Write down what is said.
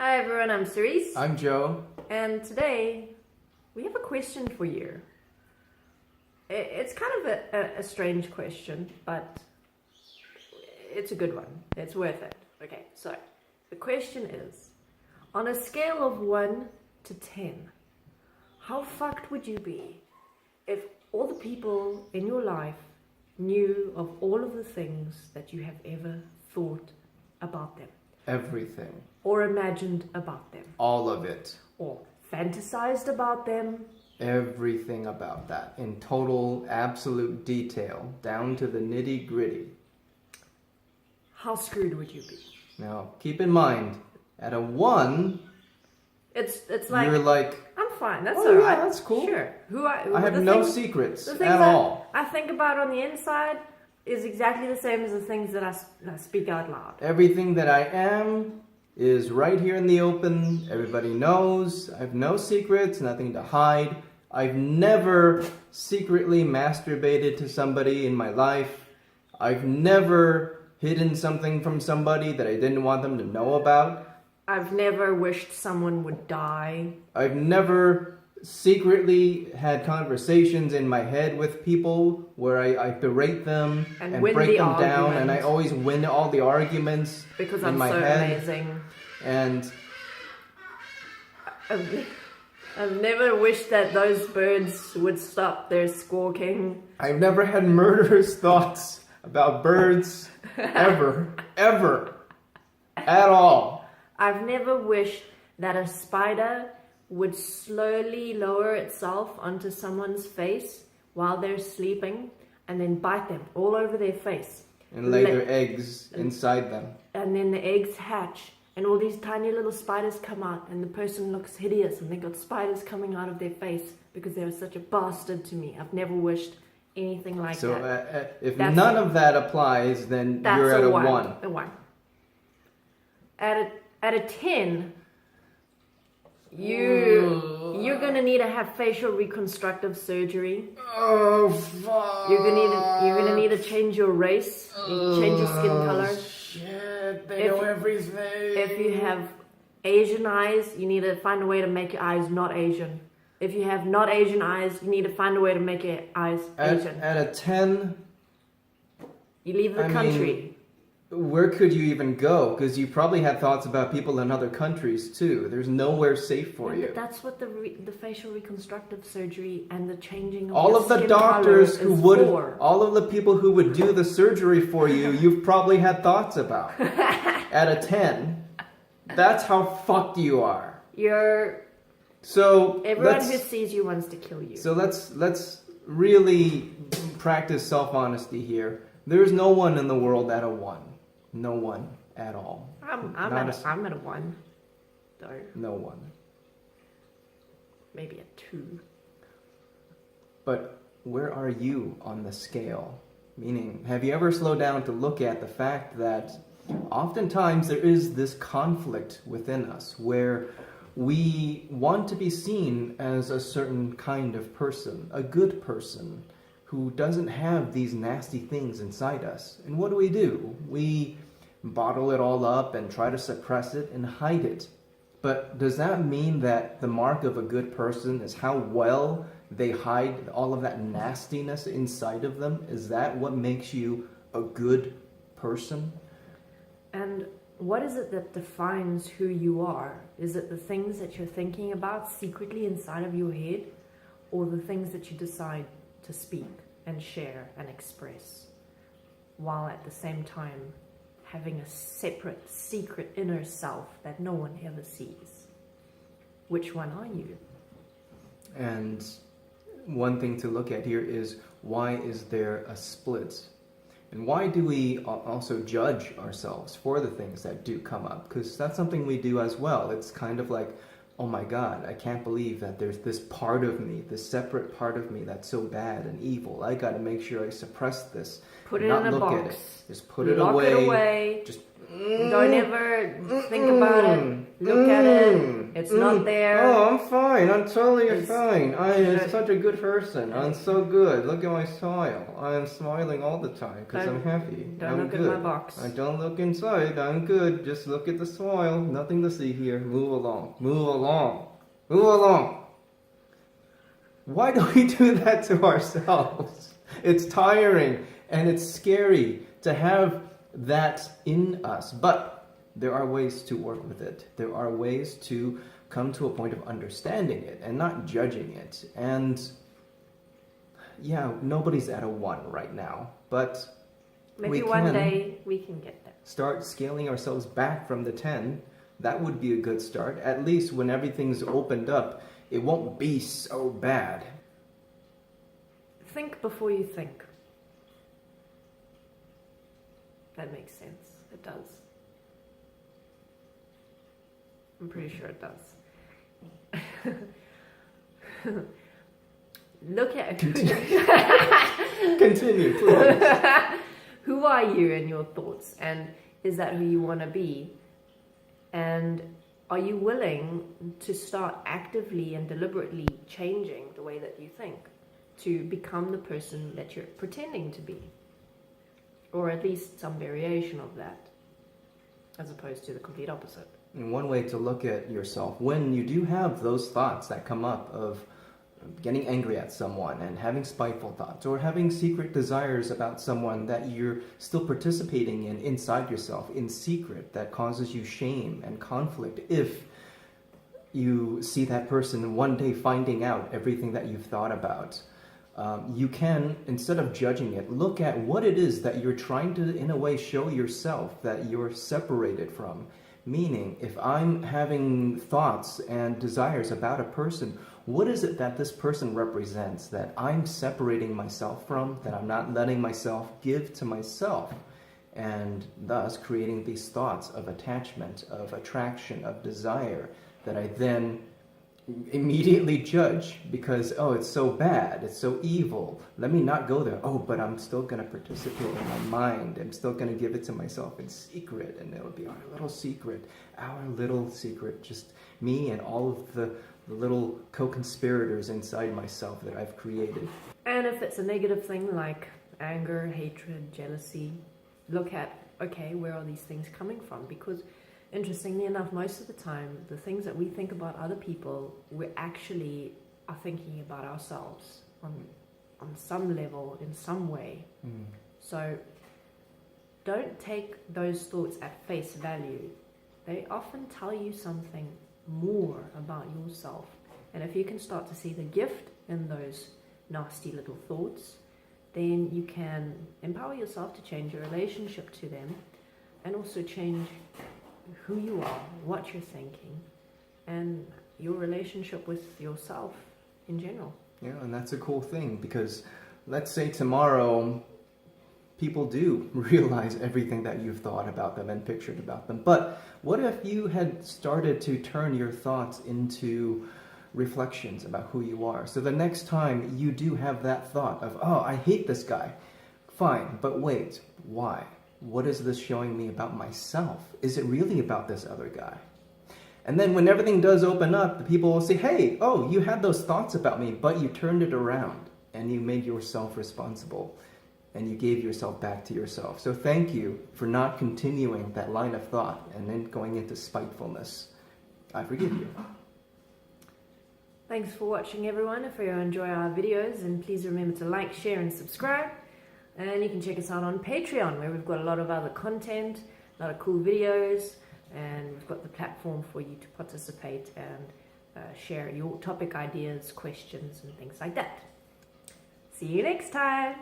Hi everyone, I'm Cerise. I'm Joe. And today we have a question for you. It's kind of a strange question, but it's a good one. It's worth it. Okay, so the question is, on a scale of 1 to 10, how fucked would you be if all the people in your life knew of all of the things that you have ever thought about them? Everything. Or imagined about them. All of it. Or fantasized about them. Everything about that. In total, absolute detail. Down to the nitty gritty. How screwed would you be? Now, keep in mind, at a 1, it's like... you're like... I'm fine, that's oh, alright. Yeah, that's cool. Sure. I have no secrets at all. I think about on the inside is exactly the same as the things that I speak out loud. Everything that I am is right here in the open. Everybody knows. I have no secrets, nothing to hide. I've never secretly masturbated to somebody in my life. I've never hidden something from somebody that I didn't want them to know about. I've never wished someone would die. I've never secretly had conversations in my head with people where I berate them and break them down, and I always win all the arguments because in I'm my so head. amazing. And I've never wished that those birds would stop their squawking. I've never had murderous thoughts about birds ever at all. I've never wished that a spider would slowly lower itself onto someone's face while they're sleeping and then bite them all over their face. And lay their eggs inside them. And then the eggs hatch and all these tiny little spiders come out and the person looks hideous and they got spiders coming out of their face because they were such a bastard to me. I've never wished anything like that. So if none of that applies, then you're at a 1. A 1. At a 10... You're gonna need to have facial reconstructive surgery. Oh fuck! You're gonna need to change your race, change your skin color. Shit! They know everything. If you have Asian eyes, you need to find a way to make your eyes not Asian. If you have not Asian eyes, you need to find a way to make your eyes Asian. At a 10, you leave the country. Where could you even go? Because you probably had thoughts about people in other countries too. There's nowhere safe for you. But that's what the facial reconstructive surgery and the changing of all of the doctors who would, all of the people who would do the surgery for you, you've probably had thoughts about. At a 10, that's how fucked you are. So everyone who sees you wants to kill you. So let's really practice self-honesty here. There's no one in the world at a 1. No one at all. I'm at a 1, though. No one. Maybe a 2. But where are you on the scale? Meaning, have you ever slowed down to look at the fact that oftentimes there is this conflict within us where we want to be seen as a certain kind of person, a good person, who doesn't have these nasty things inside us. And what do? We bottle it all up and try to suppress it and hide it. But does that mean that the mark of a good person is how well they hide all of that nastiness inside of them? Is that what makes you a good person? And what is it that defines who you are? Is it the things that you're thinking about secretly inside of your head, or the things that you decide to speak and share and express, while at the same time having a separate, secret inner self that no one ever sees? Which one are you? And one thing to look at here is, why is there a split? And why do we also judge ourselves for the things that do come up? Because that's something we do as well. It's kind of like, oh my God, I can't believe that there's this part of me, this separate part of me that's so bad and evil. I got to make sure I suppress this. Put it in a box. At it. Just put it away. Lock it away. Just don't ever think about it. Look at it. It's not there. Oh, I'm fine. I'm totally It's- fine. I am such a good person. I'm so good. Look at my smile. I am smiling all the time because I'm happy. Don't I'm look good. at my box. I don't look inside. I'm good. Just look at the smile. Nothing to see here. Move along. Move along. Move along. Why do we do that to ourselves? It's tiring and it's scary to have that in us. But there are ways to work with it. There are ways to come to a point of understanding it and not judging it. And yeah, nobody's at a 1 right now, but Maybe one day we can get there. Start scaling ourselves back from the 10. That would be a good start. At least when everything's opened up, it won't be so bad. Think before you think. That makes sense. It does. I'm pretty sure it does. Look at Continue, please. who are you in your thoughts, and is that who you want to be? And are you willing to start actively and deliberately changing the way that you think to become the person that you're pretending to be, or at least some variation of that, as opposed to the complete opposite? And one way to look at yourself, when you do have those thoughts that come up of getting angry at someone and having spiteful thoughts, or having secret desires about someone that you're still participating in inside yourself in secret, that causes you shame and conflict, if you see that person one day finding out everything that you've thought about, you can, instead of judging it, look at what it is that you're trying to, in a way, show yourself that you're separated from. Meaning, if I'm having thoughts and desires about a person, what is it that this person represents that I'm separating myself from, that I'm not letting myself give to myself, and thus creating these thoughts of attachment, of attraction, of desire, that I then immediately judge because, oh, it's so bad, it's so evil, let me not go there. Oh, but I'm still going to participate in my mind, I'm still going to give it to myself in secret, and it'll be our little secret, just me and all of the little co-conspirators inside myself that I've created. And if it's a negative thing like anger, hatred, jealousy, look at, okay, where are these things coming from? Because interestingly enough, most of the time, the things that we think about other people, we actually are thinking about ourselves on some level, in some way. So don't take those thoughts at face value. They often tell you something more about yourself. And if you can start to see the gift in those nasty little thoughts, then you can empower yourself to change your relationship to them, and also change who you are, what you're thinking, and your relationship with yourself in general. Yeah, and that's a cool thing, because let's say tomorrow people do realize everything that you've thought about them and pictured about them. But what if you had started to turn your thoughts into reflections about who you are? So the next time you do have that thought of, oh, I hate this guy. Fine, but wait, why? What is this showing me about myself? Is it really about this other guy? And then when everything does open up, the people will say, hey, oh, you had those thoughts about me, but you turned it around and you made yourself responsible and you gave yourself back to yourself. So thank you for not continuing that line of thought and then going into spitefulness. I forgive you. Thanks for watching, everyone. If you enjoy our videos, and please remember to like, share and subscribe. And you can check us out on Patreon, where we've got a lot of other content, a lot of cool videos, and we've got the platform for you to participate and share your topic ideas, questions and things like that. See you next time.